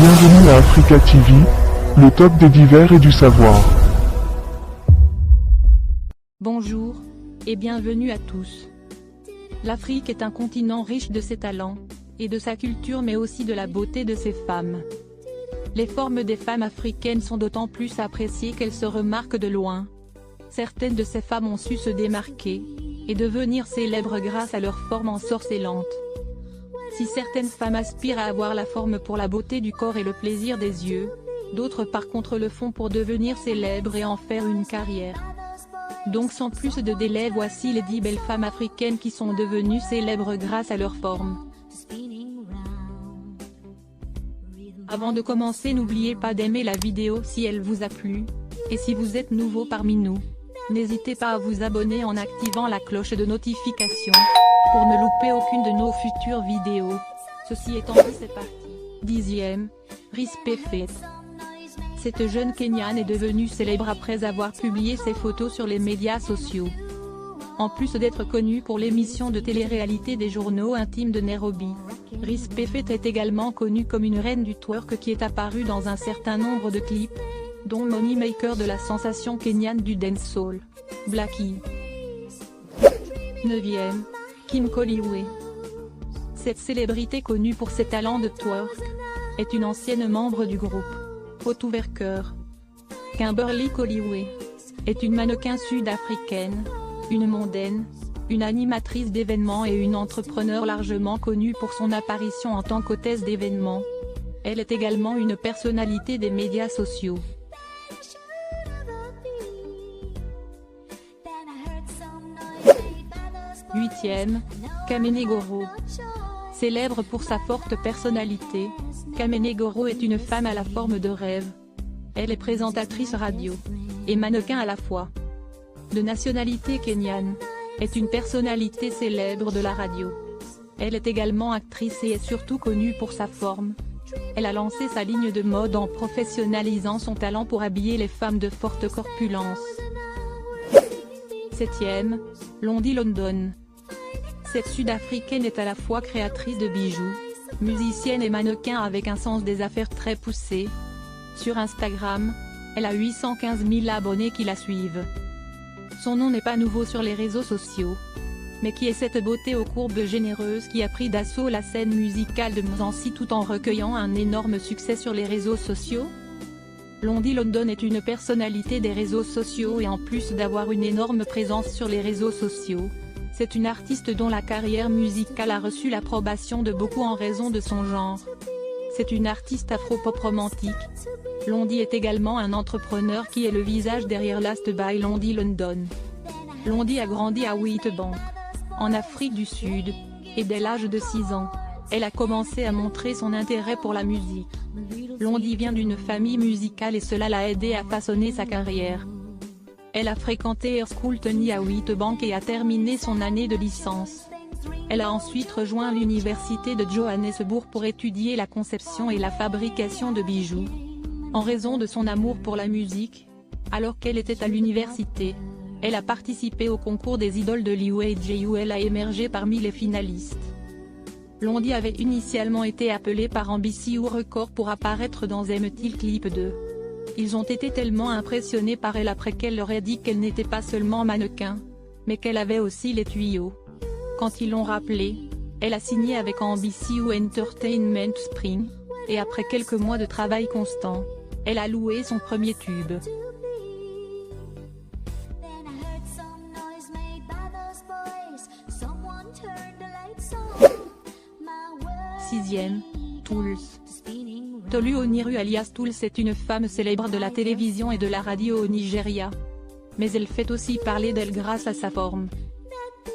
Bienvenue à Africa TV, le top des divers et du savoir. Bonjour, et bienvenue à tous. L'Afrique est un continent riche de ses talents, et de sa culture mais aussi de la beauté de ses femmes. Les formes des femmes africaines sont d'autant plus appréciées qu'elles se remarquent de loin. Certaines de ces femmes ont su se démarquer, et devenir célèbres grâce à leur forme ensorcelante. Si certaines femmes aspirent à avoir la forme pour la beauté du corps et le plaisir des yeux, d'autres par contre le font pour devenir célèbres et en faire une carrière. Donc sans plus de délai, voici les 10 belles femmes africaines qui sont devenues célèbres grâce à leur forme. Avant de commencer, n'oubliez pas d'aimer la vidéo si elle vous a plu, et si vous êtes nouveau parmi nous, n'hésitez pas à vous abonner en activant la cloche de notification, pour ne louper aucune de nos futures vidéos. Ceci étant dit, c'est parti. 10e, Rispe Faith. Cette jeune Kenyane est devenue célèbre après avoir publié ses photos sur les médias sociaux. En plus d'être connue pour l'émission de télé-réalité des journaux intimes de Nairobi, Rispe Faith est également connue comme une reine du twerk qui est apparue dans un certain nombre de clips, dont Money Maker de la sensation kenyane du dancehall, Blackie. 9e, Kim Koliwe. Cette célébrité connue pour ses talents de twerk, est une ancienne membre du groupe Footworker. Kimberly Koliwe est une mannequin sud-africaine, une mondaine, une animatrice d'événements et une entrepreneur largement connue pour son apparition en tant qu'hôtesse d'événements. Elle est également une personnalité des médias sociaux. 8e, Kamenegoro. Célèbre pour sa forte personnalité, Kamenegoro est une femme à la forme de rêve. Elle est présentatrice radio et mannequin à la fois. De nationalité kenyane, est une personnalité célèbre de la radio. Elle est également actrice et est surtout connue pour sa forme. Elle a lancé sa ligne de mode en professionnalisant son talent pour habiller les femmes de forte corpulence. 7e, Londi London. Cette Sud-Africaine est à la fois créatrice de bijoux, musicienne et mannequin avec un sens des affaires très poussé. Sur Instagram, elle a 815 000 abonnés qui la suivent. Son nom n'est pas nouveau sur les réseaux sociaux. Mais qui est cette beauté aux courbes généreuses qui a pris d'assaut la scène musicale de Mzansi tout en recueillant un énorme succès sur les réseaux sociaux? Londi London est une personnalité des réseaux sociaux et en plus d'avoir une énorme présence sur les réseaux sociaux, c'est une artiste dont la carrière musicale a reçu l'approbation de beaucoup en raison de son genre. C'est une artiste afro-pop romantique. Londi est également un entrepreneur qui est le visage derrière Last by Londi London. Londi a grandi à Witbank, en Afrique du Sud, et dès l'âge de 6 ans, elle a commencé à montrer son intérêt pour la musique. Londi vient d'une famille musicale et cela l'a aidé à façonner sa carrière. Elle a fréquenté Air School Tony à Witbank et a terminé son année de licence. Elle a ensuite rejoint l'université de Johannesburg pour étudier la conception et la fabrication de bijoux. En raison de son amour pour la musique, alors qu'elle était à l'université, elle a participé au concours des idoles de l'UAJ où elle a émergé parmi les finalistes. Londi avait initialement été appelée par NBC Records pour apparaître dans MTV Clip 2. Ils ont été tellement impressionnés par elle après qu'elle leur ait dit qu'elle n'était pas seulement mannequin, mais qu'elle avait aussi les tuyaux. Quand ils l'ont rappelé, elle a signé avec NBC Entertainment Spring, et après quelques mois de travail constant, elle a loué son premier tube. 6e, Tools. Tolu Oniru alias Tools est une femme célèbre de la télévision et de la radio au Nigeria. Mais elle fait aussi parler d'elle grâce à sa forme.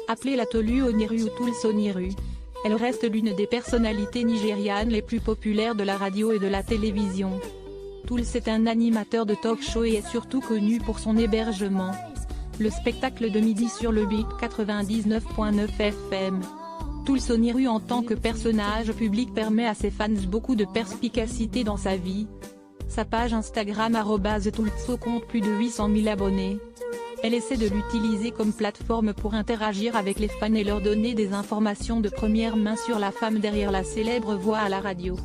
Appelée la Tolu Oniru ou Tools Oniru, elle reste l'une des personnalités nigérianes les plus populaires de la radio et de la télévision. Tools est un animateur de talk-show et est surtout connu pour son hébergement, le spectacle de midi sur le Big 99.9 FM. Tools Oniru en tant que personnage public permet à ses fans beaucoup de perspicacité dans sa vie. Sa page Instagram @Toolso compte plus de 800 000 abonnés. Elle essaie de l'utiliser comme plateforme pour interagir avec les fans et leur donner des informations de première main sur la femme derrière la célèbre voix à la radio.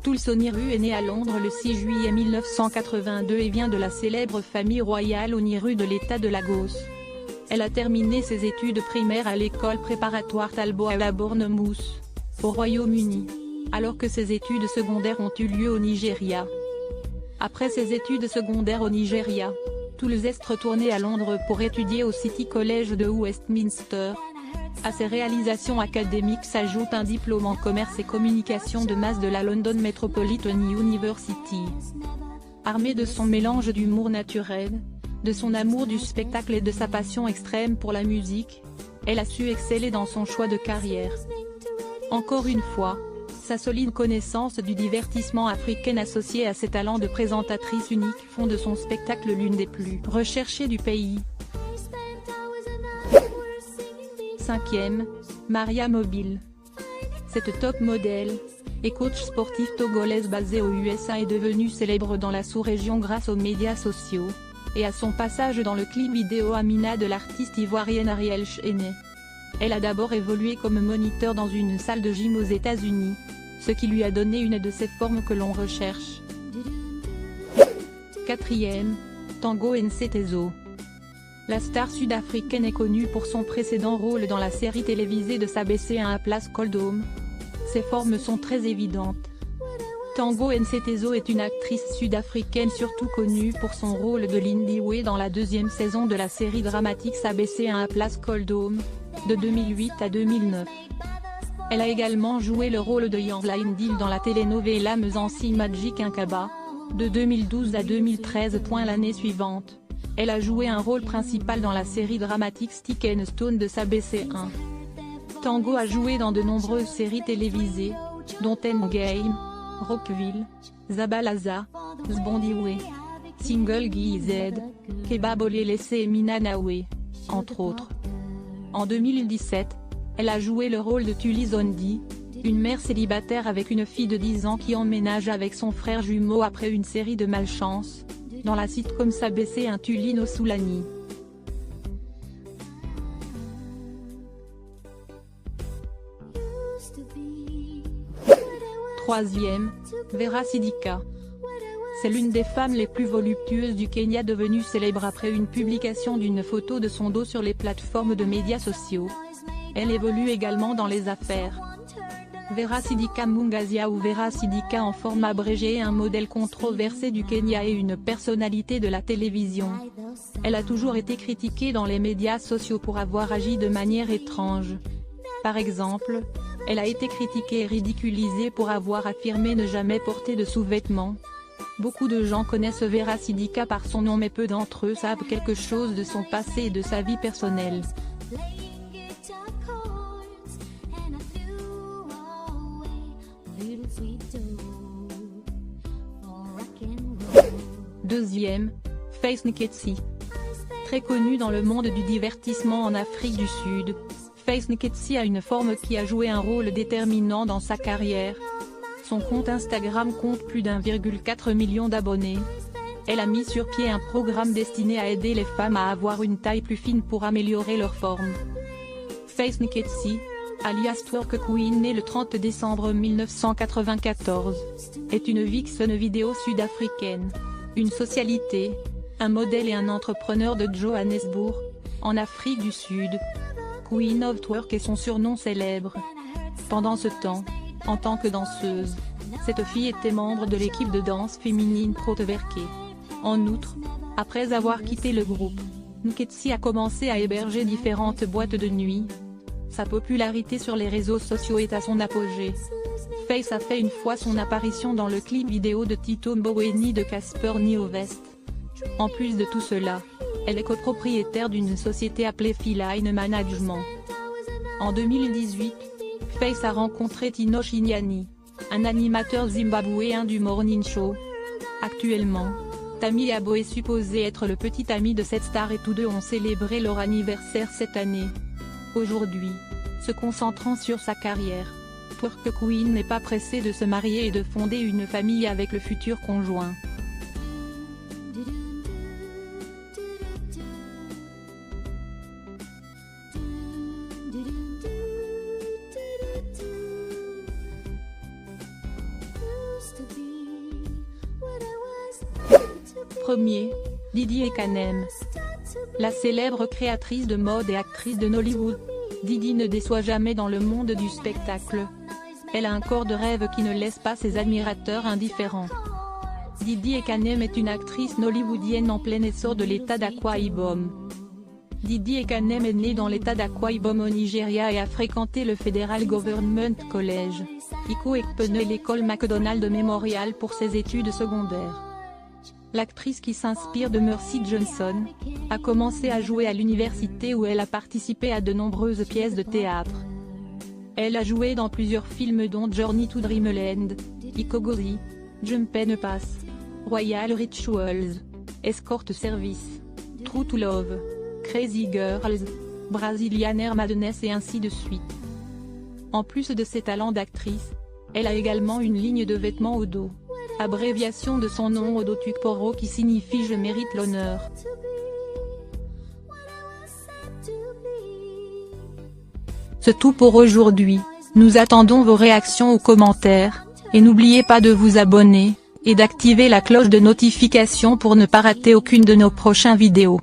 Tulsa Oniru est née à Londres le 6 juillet 1982 et vient de la célèbre famille royale Oniru de l'État de Lagos. Elle a terminé ses études primaires à l'école préparatoire Talbot à Bournemouth, au Royaume-Uni, alors que ses études secondaires ont eu lieu au Nigeria. Après ses études secondaires au Nigeria, Tulsa est retournée à Londres pour étudier au City College de Westminster. À ses réalisations académiques s'ajoute un diplôme en commerce et communication de masse de la London Metropolitan University. Armée de son mélange d'humour naturel, de son amour du spectacle et de sa passion extrême pour la musique, elle a su exceller dans son choix de carrière. Encore une fois, sa solide connaissance du divertissement africain associée à ses talents de présentatrice unique font de son spectacle l'une des plus recherchées du pays. 5e, Maria Mobile. Cette top modèle et coach sportif togolaise basée aux USA est devenue célèbre dans la sous-région grâce aux médias sociaux, et à son passage dans le clip vidéo Amina de l'artiste ivoirienne Ariel Chené. Elle a d'abord évolué comme moniteur dans une salle de gym aux États-Unis, ce qui lui a donné une de ces formes que l'on recherche. 4e, Tango Ncetezo. La star sud-africaine est connue pour son précédent rôle dans la série télévisée de SABC à un Place Cold Home. Ses formes sont très évidentes. Tango Ncetezo est une actrice sud-africaine surtout connue pour son rôle de Lindiwe dans la deuxième saison de la série dramatique SABC à un Place Cold Home, de 2008 à 2009. Elle a également joué le rôle de Yangla Indil dans la telenovela Mzansi Magic Inkaba, de 2012 à 2013. L'année suivante, elle a joué un rôle principal dans la série dramatique Stick and Stone de SABC1. Tango a joué dans de nombreuses séries télévisées, dont Endgame, Rockville, Zabalaza, Zbondiwe, Single GZ, Kebab Olelese et Minanawe, entre autres. En 2017, elle a joué le rôle de Tuli Zondi, une mère célibataire avec une fille de 10 ans qui emménage avec son frère jumeau après une série de malchance, dans la sitcom SABC un Tuli no Soulani. Troisième, Vera Sidika. C'est l'une des femmes les plus voluptueuses du Kenya devenue célèbre après une publication d'une photo de son dos sur les plateformes de médias sociaux. Elle évolue également dans les affaires. Vera Sidika Mungazia ou Vera Sidika en forme abrégée est un modèle controversé du Kenya et une personnalité de la télévision. Elle a toujours été critiquée dans les médias sociaux pour avoir agi de manière étrange. Par exemple, elle a été critiquée et ridiculisée pour avoir affirmé ne jamais porter de sous-vêtements. Beaucoup de gens connaissent Vera Sidika par son nom mais peu d'entre eux savent quelque chose de son passé et de sa vie personnelle. Deuxième, Faith Nketsi. Très connue dans le monde du divertissement en Afrique du Sud, Faith Nketsi a une forme qui a joué un rôle déterminant dans sa carrière. Son compte Instagram compte plus d'1,4 million d'abonnés. Elle a mis sur pied un programme destiné à aider les femmes à avoir une taille plus fine pour améliorer leur forme. Faith Nketsi, alias Twerk Queen née le 30 décembre 1994, est une vixen vidéo sud-africaine, une socialité, un modèle et un entrepreneur de Johannesburg, en Afrique du Sud. Queen of Twerk est son surnom célèbre. Pendant ce temps, en tant que danseuse, cette fille était membre de l'équipe de danse féminine Protverke. En outre, après avoir quitté le groupe, Nketsi a commencé à héberger différentes boîtes de nuit. Sa popularité sur les réseaux sociaux est à son apogée. Faith a fait une fois son apparition dans le clip vidéo de Tito Mboweni de Casper Nyovest. En plus de tout cela, elle est copropriétaire d'une société appelée Feline Management. En 2018, Faith a rencontré Tino Chinyani, un animateur zimbabwéen du Morning Show. Actuellement, Tammy Abo est supposé être le petit ami de cette star et tous deux ont célébré leur anniversaire cette année. Aujourd'hui, se concentrant sur sa carrière, Twerk Queen n'est pas pressée de se marier et de fonder une famille avec le futur conjoint. Premier, Didi Ekanem. La célèbre créatrice de mode et actrice de Nollywood, Didi ne déçoit jamais dans le monde du spectacle. Elle a un corps de rêve qui ne laisse pas ses admirateurs indifférents. Didi Ekanem est une actrice nollywoodienne en plein essor de l'état d'Akwa Ibom. Didi Ekanem est née dans l'état d'Akwa Ibom au Nigeria et a fréquenté le Federal Government College, Iko Ekpene et l'école McDonald Memorial pour ses études secondaires. L'actrice qui s'inspire de Mercy Johnson, a commencé à jouer à l'université où elle a participé à de nombreuses pièces de théâtre. Elle a joué dans plusieurs films dont Journey to Dreamland, Ikogori, Jump and Pass, Royal Rituals, Escort Service, True to Love, Crazy Girls, Brazilian Air Madness et ainsi de suite. En plus de ses talents d'actrice, elle a également une ligne de vêtements au dos, abréviation de son nom Odotukporo qui signifie je mérite l'honneur. C'est tout pour aujourd'hui, nous attendons vos réactions aux commentaires, et n'oubliez pas de vous abonner, et d'activer la cloche de notification pour ne pas rater aucune de nos prochaines vidéos.